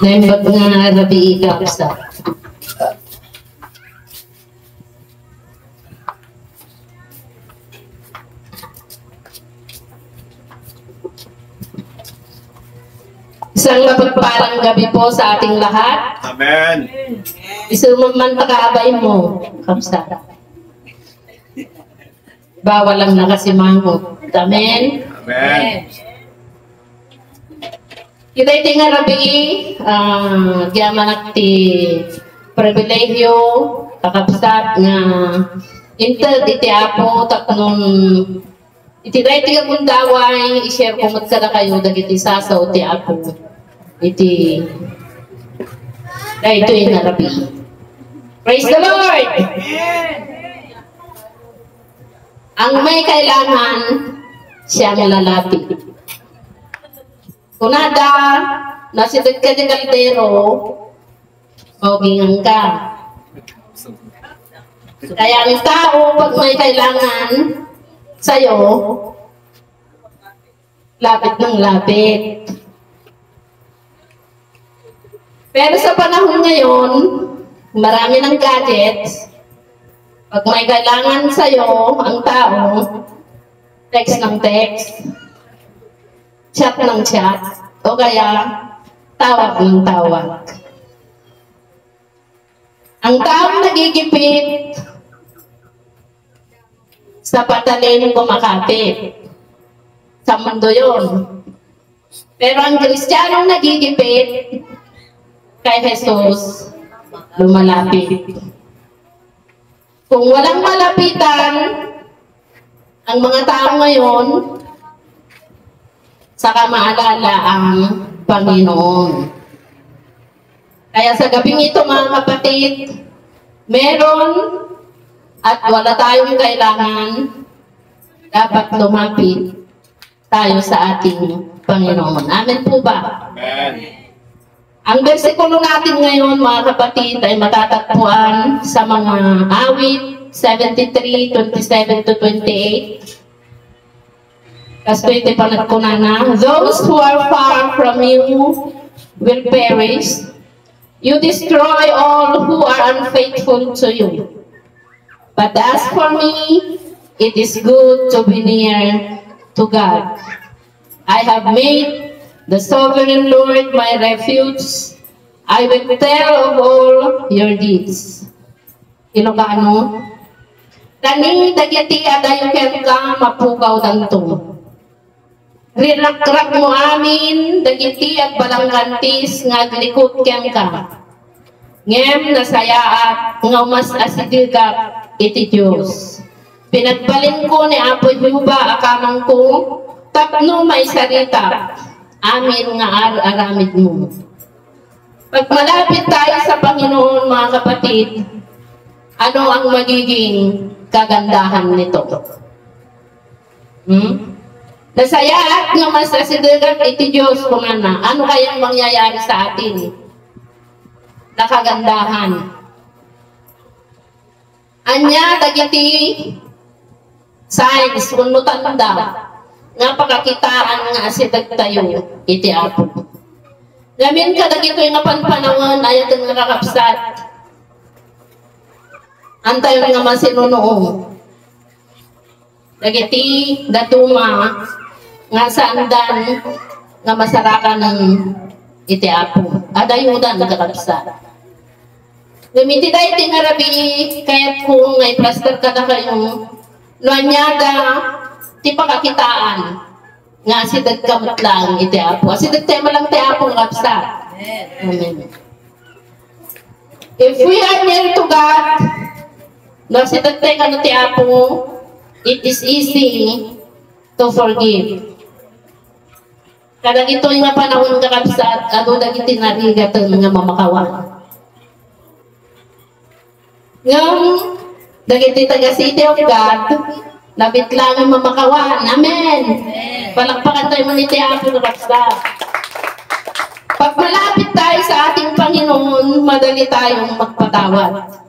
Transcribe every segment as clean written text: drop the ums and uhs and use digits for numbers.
Naimbag nga rabi ikapsa. Isang mapagpalang gabi po sa ating lahat. Amen. Isuman pag-aabay mo, kapsa. Bawal lang nakasimangot. Amen. Amen. Kita iti nga rabi, giyaman ti pribilegyo, kakapsat nga inter iti apo, taknon iti dahil iti agundaway, i-share ko mat kada kayo, dagiti sasaw ti apo. Iti dahil ito yung narabi. Praise the Lord! Ang may kailangan, siya ang lalapit. Kunada, nasidad ka ng kaldero, maubingan ka. Kaya ang tao, pag may kailangan sa'yo, lapit ng lapit. Pero sa panahon ngayon, marami ng gadgets. Pag may kailangan sa'yo, ang tao, text ng text, chat ng chat, o kaya tawag ng tawag. Ang taong nagigipit sa patalim kumakapit. Sa mundo yun. Pero ang Kristiyanong nagigipit kay Jesus, lumalapit. Kung walang malapitan, ang mga tao ngayon, saka maalala ang Panginoon. Kaya sa gabing ito mga kapatid, meron at wala tayong kailangan, dapat lumapit tayo sa ating Panginoon. Amen po ba? Amen. Ang bersikulo natin ngayon mga kapatid ay matatagpuan sa mga awit 73, 27 to 28. Kasi ito panat ko na, those who are far from you will perish. You destroy all who are unfaithful to you. But as for me, it is good to be near to God. I have made the sovereign Lord my refuge. I will tell of all your deeds. Ilocano? Kani dagiti adayo ken ka mapukaw danto. Rinakrak mo amin, dagiti at balanggantis, nga glikot ken ka. Ngem nasayaat, nga umas asidigak, iti Diyos. Pinagbalin ko ni Apo Yuba, akamang ko, tapno may sarita, amin nga aramid mo. Pag malapit tayo sa Panginoon, mga kapatid, ano ang magiging kagandahan nito? Nasayaat nga mas asidigan iti Diyos kung ano kayang mangyayari sa atin na kagandahan. Anya dagiti signs kung tanda nga pagkakitaan nga asidag tayo iti Apo. Gamin ka dagito yung panpanawon ayat nga kakapsat. Antayo nga masinunoong. Dagiti datuma nga sandan nga masarakan ng iti Apo. Adayudan nga kakapsat. Gamiti tayo tinarabi kaya't kung ngay plaster ka na kayo nuanyada ti pakakitaan nga asidag kamot lang iti Apo. Asidag tema lang ti Apo nga kapsat. Amen. If we are near to God, na asidag tayo ka ti Apo, it is easy to forgive. Kada ito yung panahon nga kapsat, ano dagiti narigat nga mamakawan. Ngam, dagiti taga City of God, labit lang ang mamakawan. Amen. Palakpakan tayo man iti Apo nga kapsat. Pag malapit tayo sa ating Panginoon, madali tayong magpatawad.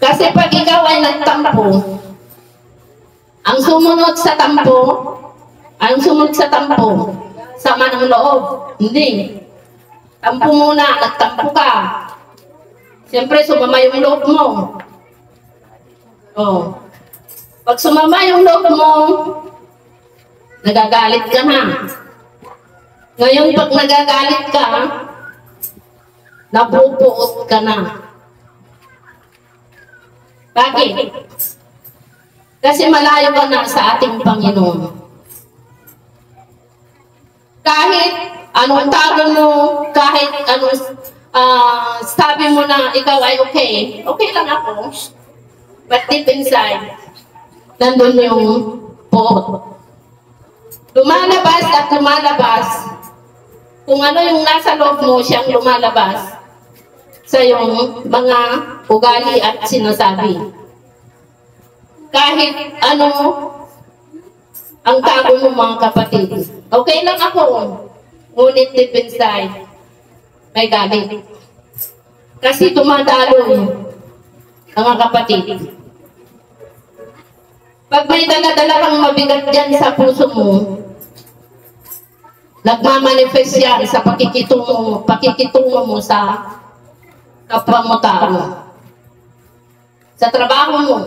Kasi pag ikaw ay nagtampo, Ang sumunod sa tampo, sama ng loob. Hindi. Tampo muna, nagtampo ka. Siyempre, sumama yung loob mo. Oh. Pag sumama yung loob mo, nagagalit ka na. Ngayon, pag nagagalit ka, napupuot ka na. Bakit? Kasi malayo ka na sa ating Panginoon. Kahit anong tawag mo, kahit anong sabi mo na ikaw ay okay lang ako. But deep inside, nandun yung puot. Lumalabas at lumalabas. Kung ano yung nasa loob mo, siyang lumalabas sa iyong mga ugali at sinasabi. Kahit ano ang tago mo, mga kapatid. Okay lang ako, ngunit deep inside, may galit. Kasi dumadaloy, mga kapatid. Pag may dala-dala kang mabigat dyan sa puso mo, nagmamanifest yan sa pakikitungo mo sa kapwa mo tao. Sa trabaho mo,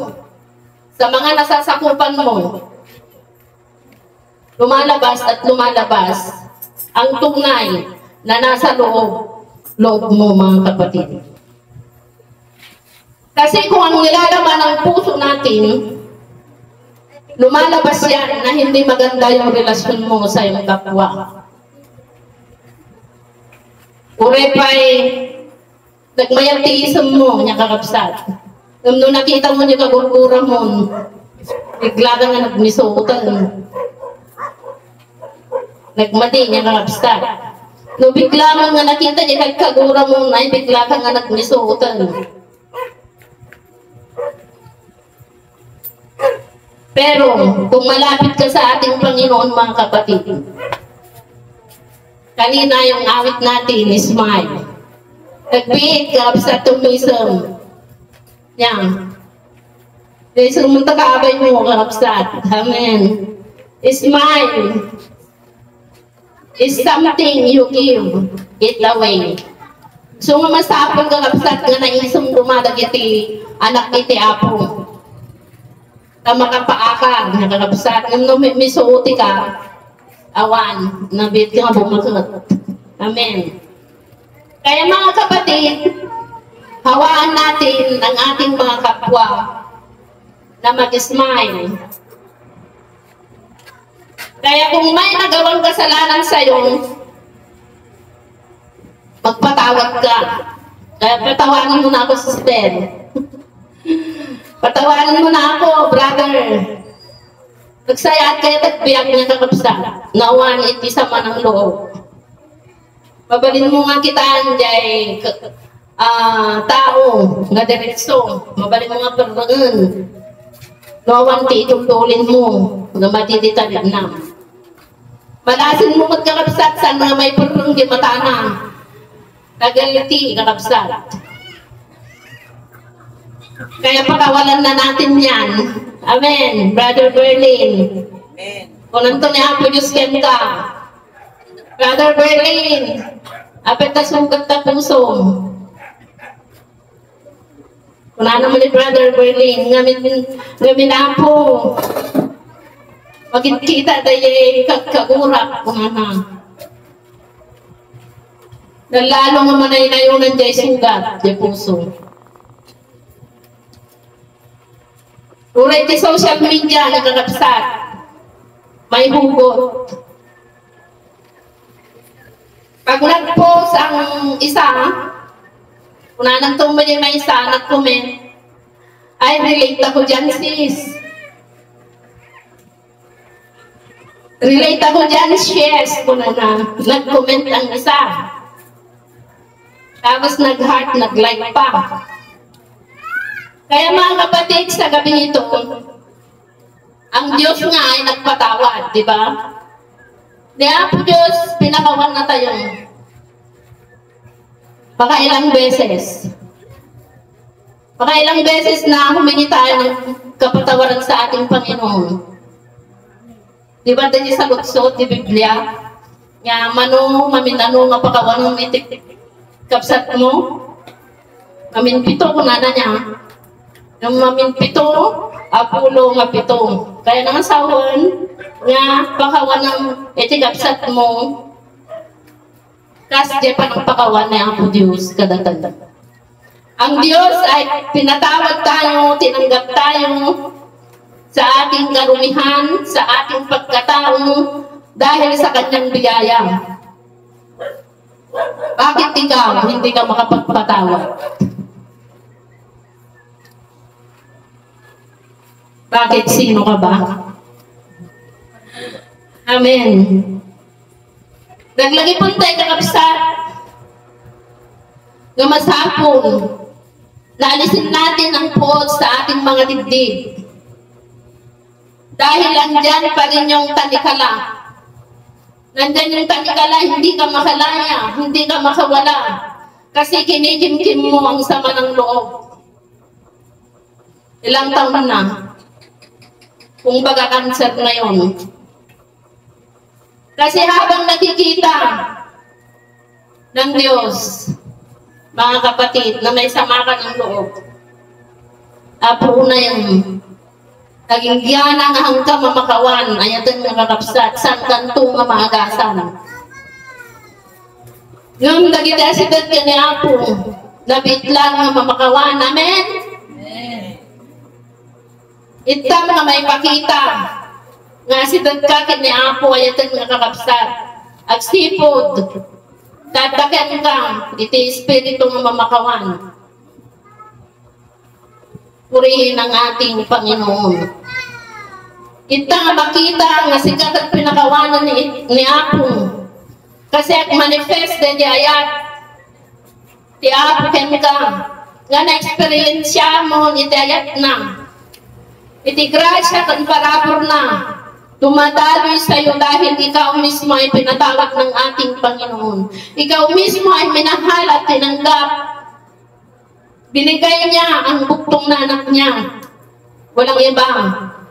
sa mga nasasakupan mo, lumalabas at lumalabas ang tunay na nasa loob mo, mga kapatid. Kasi kung ang nilalaman ng puso natin, lumalabas yan na hindi maganda yung relasyon mo sa iyong kapwa. Urepay, nagmayatiism mo, niya kakapsat. Nung nakita mo niya kagurgura mo, bigla ka nga nagmisuutan. Nagmadi niya kakapsat. Nung bigla mo nga nakita niya kagura mo, ay bigla ka nga nagmisuutan. Pero, kung malapit ka sa ating Panginoon, mga kapatid, kanina yung awit natin, smile. Nagbiit ka sa tumism. Yan. Dahil sumunta ka abay mo, kapsat. Amen. Smile is something you give it away. So, masapag ka kapsat nga na isang dumadagiti anak iti apo. Makapaakag, nakakapsat. Nung may suoti ka, awan, nabit ka nga bumagot. Amen. Kaya mga kapatid, hawaan natin ang ating mga kapwa na mag-smile. Kaya kung may nagawang kasalanan sa'yo, magpatawad ka. Kaya patawanan mo na ako, sister. Patawanan mo na ako, brother. Nagsayat kayo tagbiyak niya kakapsa. Nawan iti sama ng loob. Mabalin mo nga kita anjay tao nga diretso. Mabalin mo nga perbangan. Nawan ti itultulin mo nga matititalib na. Malasin mo magkakapsat saan nga may perang di matana. Tagaliti kakapsat. Kaya pakawalan na natin yan. Amen. Brother Berlin. Amen. Kung nanto niya po Diyos ka. Brother Berlin. Apet na sugat na puso. Kung ano mo ni Brother Berlin. Ngamin na po. Maging kita tayo kagurap. Kung ano. Nalalo nga manay na yun ang jay sugat. Jay puso. Uray di social media, nagkakapsat. May hugot. Pag nag-post ang isa, kung nanang tumuli may isa, nag-comment, ay, relate ako dyan, sis. Relate ako dyan, sis. Kung nag-comment ang isa. Tapos nag-heart, nag-like pa. Kaya mga kapatid, sa gabi ito, ang Diyos nga ay nagpatawad, di ba? Kaya po Diyos, pinakawan na tayo. Baka ilang beses. Baka ilang beses na humingi tayo ng kapatawaran sa ating Panginoon. Di ba din sa lutsot, di Biblia? Nga mano, maminano nga pakawanong itik kapsat mo. Maminpito ko na niya. Nung maminpito, apulo nga pito. Kaya naman sawon, nga pakawanong itik kapsat mo. Kas di pa ng pakawan na ang Diyos kadatanda. Ang Diyos ay pinatawag tayo, tinanggap tayo sa ating karumihan, sa ating pagkatao, dahil sa kanyang biyaya. Bakit ikaw hindi ka makapagpatawad? Bakit? Sino ka ba? Amen. Naglagi po tayo kakapsat na masapong naalisin natin ang puot sa ating mga dibdib. Dahil andyan pa rin yung tanikala. Nandyan yung tanikala, hindi ka makalaya, hindi ka makawala. Kasi kinijimkim mo ang sama ng loob. Ilang taon na. Kung baga cancer na yun. Kasi habang nakikita ng Diyos, mga kapatid, na may sama ka ng loob, apo na yung naging giyana nga hanggang mamakawan, ayatan nga kakapsat, saan nga maagasan. Ngam nagita si Dad ka ni Apo, nabitlang nga mamakawan, amen? Itam nga may pakita, nga si Dad ka ni Apo, ayatan nga kakapsat, agsipod, tatakan ka, iti espiritu nga mamakawan. Purihin ang ating Panginoon. Ita nga makita nga sikat at pinakawanan ni Apo. Kasi at manifest din di ayat. Ti Apo ken ka. Nga na-experience mo, iti ayat na. Iti grasya kan parabor na. Tumadaloy sa'yo dahil ikaw mismo ay pinatawag ng ating Panginoon. Ikaw mismo ay minahal at tinanggap. Binigay niya ang buktong na anak niya. Walang iba,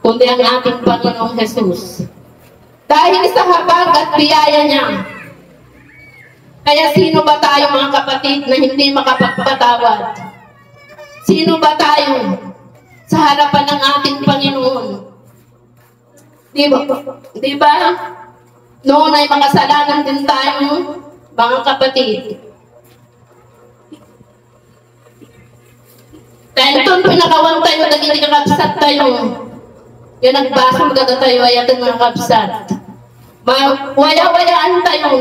kundi ang ating Panginoong Jesus. Dahil sa habag at biyaya niya. Kaya sino ba tayo mga kapatid na hindi makapagpatawad? Sino ba tayo sa harapan ng ating Panginoon? Di ba? Noon ay makasalanan din tayo, mga kapatid. Dahil doon pinakawan tayo, naging kakapsat tayo. Yan nagbasong gada tayo, ayatan mga kapsat. Waya-wayaan tayo.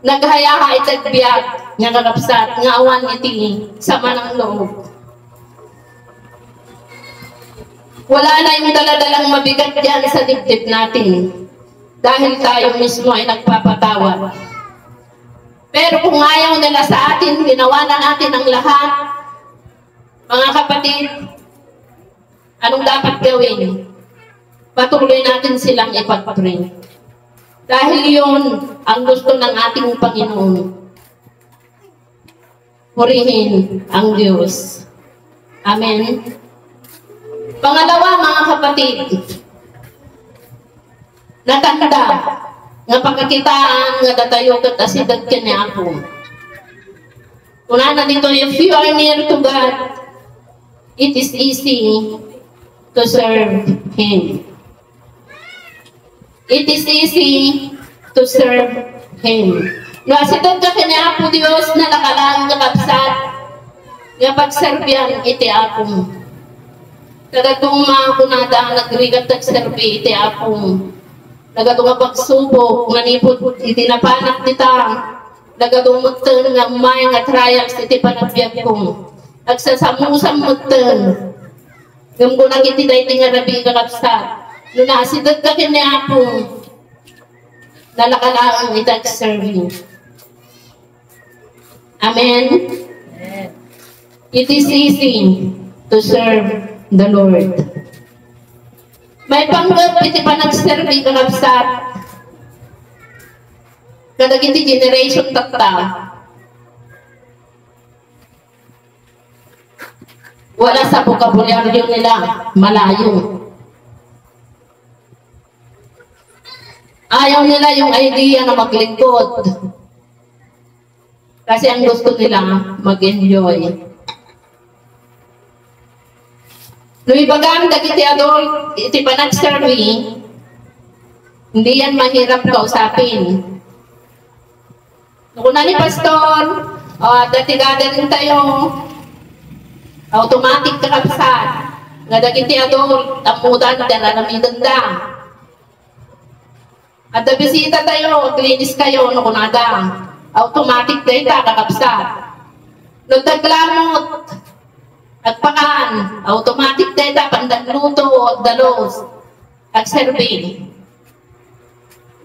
Naghaya-hait at biyag, nga kakapsat, nga awan iti, sama ng loob. Wala na yung daladalang mabigat yan sa dibdib natin. Dahil tayo mismo ay nagpapatawad. Pero kung ayaw nila sa atin, ginawa na natin ang lahat. Mga kapatid, anong dapat gawin? Patuloy natin silang ipag-pray. Dahil yun ang gusto ng ating Panginoon. Purihin ang Diyos. Amen. Pangalawa, mga kapatid, natanda nga pagkakitaan nga datayo kat asidag ka niya ako. Una na dito, if you are near to God, it is easy to serve Him. It is easy to serve Him. No, asidag ka niya ako, Diyos, na nakalaan nga kapsat, nga pagserbihan iti ako. Nagadung mga kunada, nagrigat at serbi, iti akong. Nagadung nga pagsubok, nanipot, iti napanak nita. Nagadung mutan nga may nga trials, iti panagbiag ko. Nagsasamusam mutan. Gamgunag iti dahi nga rabi kakapsa. Nung nasidag ka kini akong, nalakalaan iti agserbi. Amen? It is easy to serve the Lord. May panggap iti panagserbi kakapsat. Kadag iti generation takta. Wala sa bokabularyo nila, malayo. Ayaw nila yung idea na maglingkod. Kasi ang gusto nila mag-enjoy. Luibagang dagiti adult, iti panag-survey, hindi yan mahirap kausapin. Kung ni pastor, dati gagaling tayo, automatic kakapsat. Nga dagiti adult, amudan, daranamidan da. At bisita tayo, klinis kayo, kunada. Automatic day ta, kakapsat. No taglamot, agpakan, automatic day ta, pandagluto, dalos, ag-survey.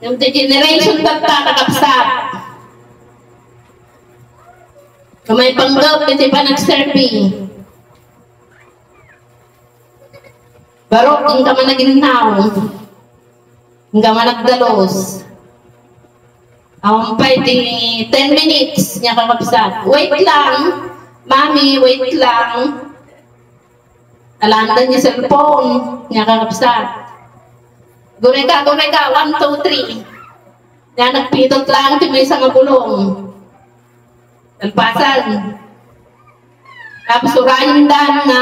Yung generation tata, kakapsat. No may panggap, iti pa nag-survey. Barok, yung ka man naginaw, yung ka man nagdalos. Pwede 10 minutes niya kakapsat. Wait lang, mami, wait lang. Alanda niya cellphone niya kakapsat. Gureka, 1, 2, 3. Niya nagpitot lang, may isang gulong. Alpasan. Tapos urayin dan na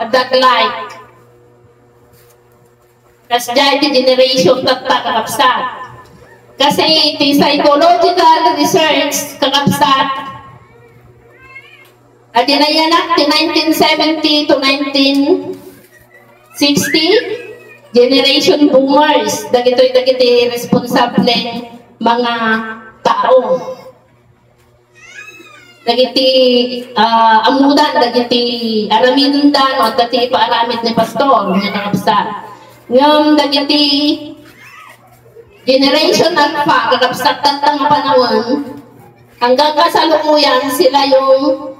that light. Kasi dahil generation tata kakapsat. Kasi iti psychological research kakapsat at dinayanak ti 1970 to 1960 generation boomers dagiti responsable mga tao dagiti amudan dagiti aramidon dan o dagiti paaramid ni pastor nga kakapsat ngam dagiti generation alpha, kakapsat tantang panahon, hanggang kasalukuyan sila yung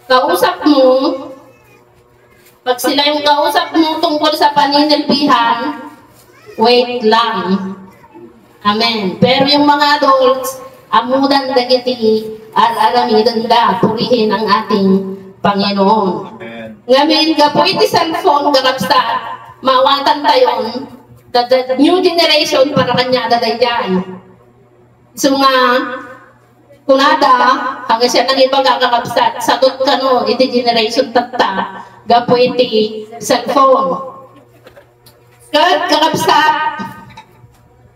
kausap mo, pag sila yung kausap mo tungkol sa paninilbihan, wait lang. Amen. Pero yung mga adults, amudan dagiti, aramidan da, purihin ang ating Panginoon. Ngamin, kapoy ti cellphone, kakapsat, mawatan tayon, the new generation para kanya dadayyan. So nga, kunada, hanggang siya nang ibang kakakapsat, sagot ka no, iti generation tata, gapo iti cellphone. Kakapsat,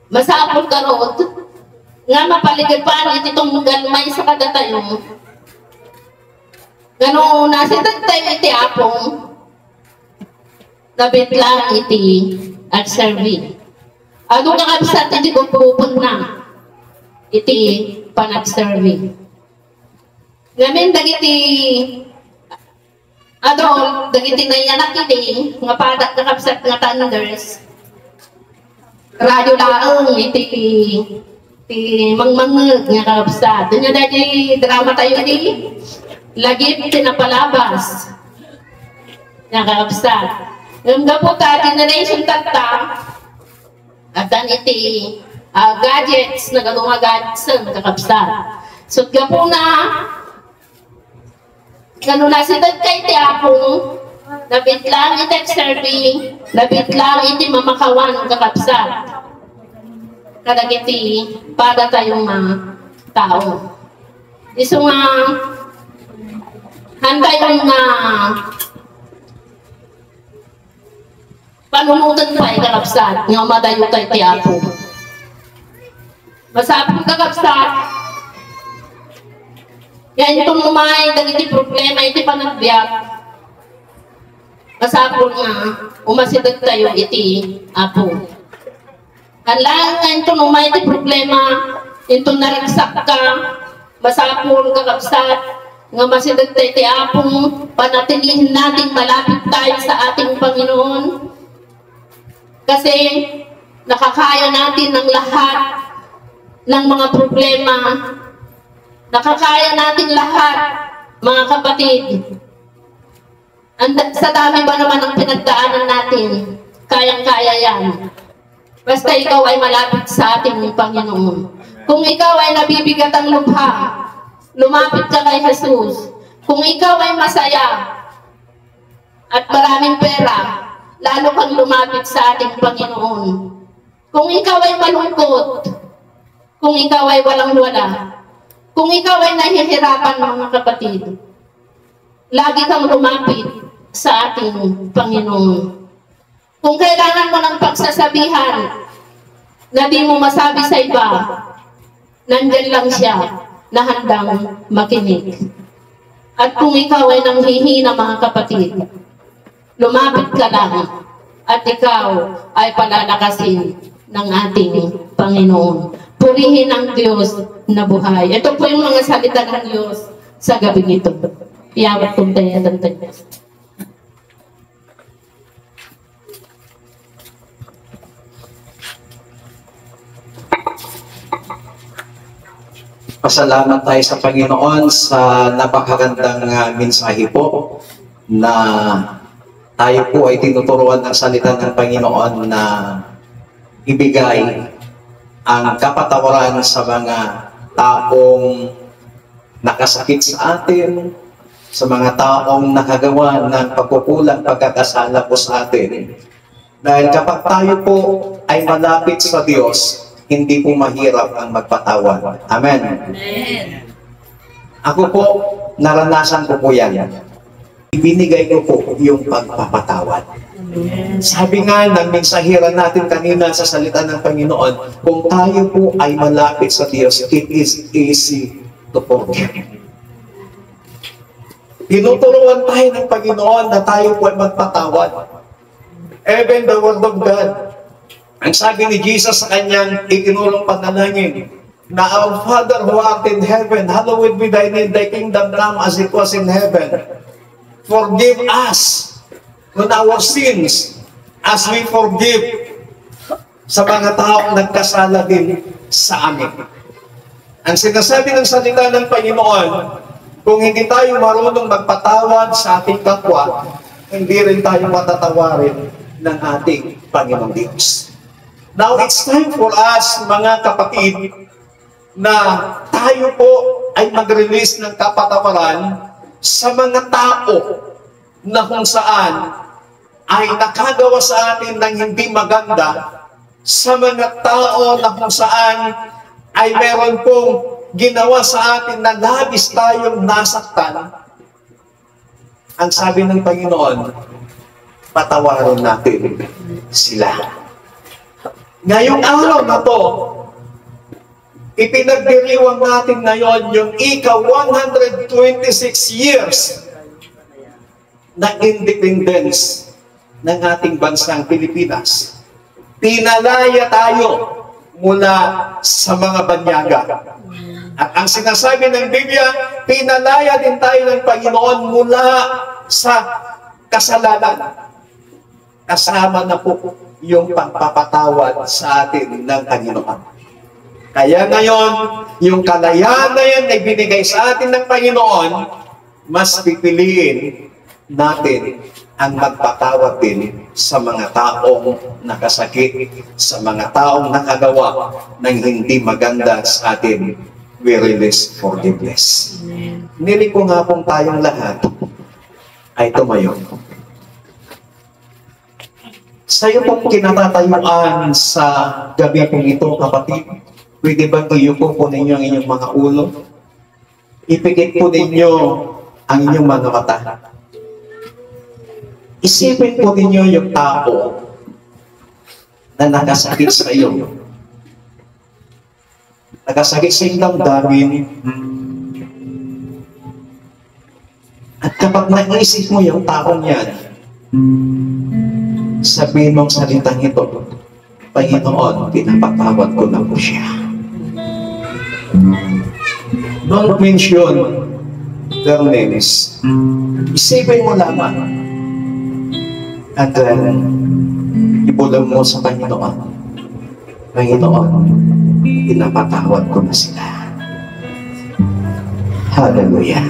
masapol karot, nga mapaligapan iti tunggal may sa kadatayo. Gano'n, nasitag tayo iti apong, nabit lang iti at survey. Ano kakapsat iti gupupon na iti panag-survey. Ngamin dagiti adult, dagiti nayanak iti nga padak kakapsat nga thunders. Radyo laang iti mangmangag nga kakapsat. Doon yung dati drama tayo iti lagip tinapalabas nga kakapsat. Yung gaputa, generation tata, at dan iti gadgets, nagalunga gadgets na kakapsat. So, gapo na, nanunasidag kay ti apong, nabit lang iti survey, nabit lang iti mamakawan kakapsat. Kadag iti, para tayong mga tao. Iso nga, handa yung panumutan pa kakapsat, nga madayo tayo ti apo. Masapong kakapsat, yan itong umay, dagiti problema, iti panagbiyak. Masapong nga, umasidag tayo iti apo. Hanlaan nga itong umay, iti problema, itong naragsak ka, masapong kakapsat, nga masidag tayo iti apong, panatilihin natin malapit tayo sa ating Panginoon. Kasi nakakaya natin ng lahat ng mga problema. Nakakaya natin lahat, mga kapatid. Sa dami ba naman ang pinagdaanan natin, kayang-kaya yan. Basta ikaw ay malapit sa ating Panginoon. Kung ikaw ay nabibigat ang lubha, lumapit ka kay Jesus. Kung ikaw ay masaya at maraming pera, lalo kang lumapit sa ating Panginoon. Kung ikaw ay malungkot, kung ikaw ay walang-wala, kung ikaw ay nahihirapan, mga kapatid, lagi kang lumapit sa ating Panginoon. Kung kailangan mo ng pagsasabihan na di mo masabi sa iba, nandyan lang siya na handang makinig. At kung ikaw ay nanghihina, mga kapatid, lumapit ka lang at ikaw ay palalakasin ng ating Panginoon. Purihin ang Diyos na buhay. Ito po yung mga salita ng Diyos sa gabi nito. Iyawat kong tayo ng Diyos. Pasalamat tayo sa Panginoon sa napakagandang mensahe po na tayo po ay tinuturuan ng salita ng Panginoon na ibigay ang kapatawaran sa mga taong nakasakit sa atin, sa mga taong nakagawa ng pagkukulang, pagkakasala po sa atin. Dahil kapag tayo po ay malapit sa Diyos, hindi po mahirap ang magpatawad. Amen. Amen. Ako po, naranasan ko po yan. Ibinigay ko po yung pagpapatawad. Amen. Sabi nga ng mensahera natin kanina sa salita ng Panginoon, kung tayo po ay malapit sa Diyos, it is easy to forgive. Tinuturuan tayo ng Panginoon na tayo po ay magpatawad. Even the Word of God, ang sabi ni Jesus sa kanyang itinulong panalangin, na our Father who art in heaven, hallowed be thy name, thy kingdom come as it was in heaven. Forgive us on our sins as we forgive sa mga taong nagkasala din sa amin. Ang sinasabi ng salita ng Panginoon, kung hindi tayo marunong magpatawad sa ating kapwa, hindi rin tayo matatawarin ng ating Panginoong Diyos. Now, it's time for us, mga kapatid, na tayo po ay mag-release ng kapatawaran sa mga tao na kung saan ay nakagawa sa atin ng hindi maganda, sa mga tao na kung saan ay meron pong ginawa sa atin na labis tayong nasaktan. Ang sabi ng Panginoon, patawarin natin sila. Ngayong araw na to, ipinagdiriwang natin ngayon yung ika-126 years na independence ng ating bansang Pilipinas. Pinalaya tayo mula sa mga banyaga. At ang sinasabi ng Biblia, pinalaya din tayo ng Panginoon mula sa kasalanan. Kasama na po yung pagpapatawad sa atin ng Panginoon. Kaya ngayon, yung kalayaan na yan na ibinigay sa atin ng Panginoon, mas pipiliin natin ang magpatawad din sa mga taong nakasakit, sa mga taong nakagawa ng hindi maganda sa atin. We release forgiveness. Nili ko nga pong tayong lahat ay tumayo. Sa iyo pong kinatatayuan sa gabi pong ito, kapatid, pwede ba tuyupo po ninyo ang inyong mga ulo? Ipikit po ninyo ang inyong mga mata. Isipin po ninyo yung tao na nakasakit sa iyo. Nakasakit sa iyong damdamin. At kapag naisip mo yung taong yan, sabihin mong salitang ito, Panginoon, pinapatawad ko na po siya. Don't mention their names. Isipin mo lamang. And then, ibulong mo sa Panginoon, Panginoon, pinapatawad ko na sila. Hallelujah.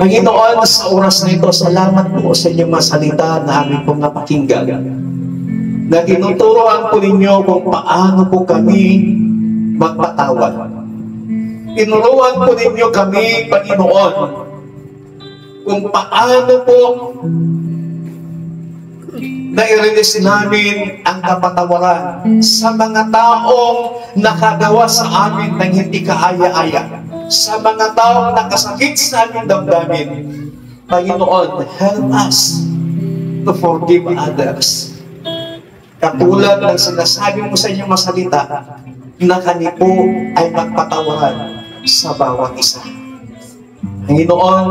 Panginoon, sa oras na ito, salamat po sa inyong mga salita na aming pong napakinggan. Na tinuturoan po ninyo kung paano po kami magpatawad. Tinuruan po ninyo kami, Panginoon, kung paano po na i-release namin ang kapatawaran sa mga taong nakagawa sa amin ng hindi kaaya-aya, sa mga taong nakasakit sa aming damdamin. Panginoon, help us to forgive others. Katulad ng sinasabi mo sa inyong masalita, na kami po ay magpatawaran sa bawat isa. Panginoon,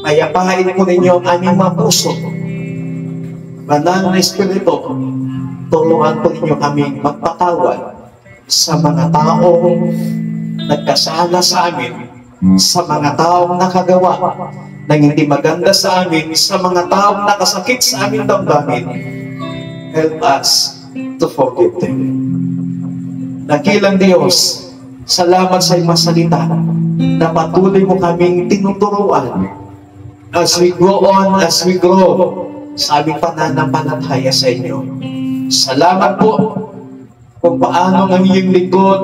payapain po ninyo ang aming mga puso. Banal na Espiritu, tulungan po ninyo kami magpatawad sa mga taong nagkasala sa amin, sa mga taong nakagawa ng hindi maganda sa amin, sa mga taong nakasakit sa aming damdamin. Help us to forgive them. Dakilang Diyos, salamat sa iyong masalita na patuloy mo kaming tinuturuan as we go on, as we grow sa aming pananampalataya sa inyo. Salamat po kung paano ang iyong lingkod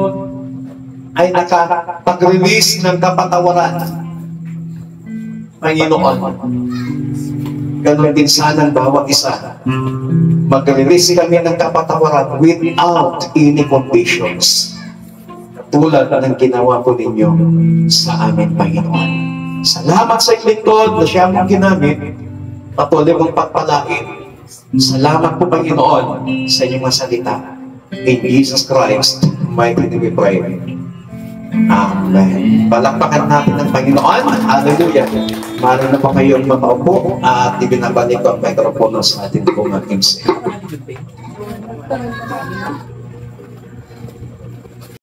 ay nakapag-release ng kapatawaran. Panginoon, ganun din sana ang bawat isa. Mag-release kami ng kapatawaran without any conditions. Tulad ng ginawa po ninyo sa amin, Panginoon. Salamat sa iyong lingkod na siya mong ginamit. Patuloy mong pagpalain. Salamat po, Panginoon, sa inyong masalita. In Jesus Christ, mighty name we pray. Amen. Palakpakan natin ng Panginoon. Hallelujah. Maaari na pa kayong mapaupo at ibinabalik ko ang microphone sa ating pong MC.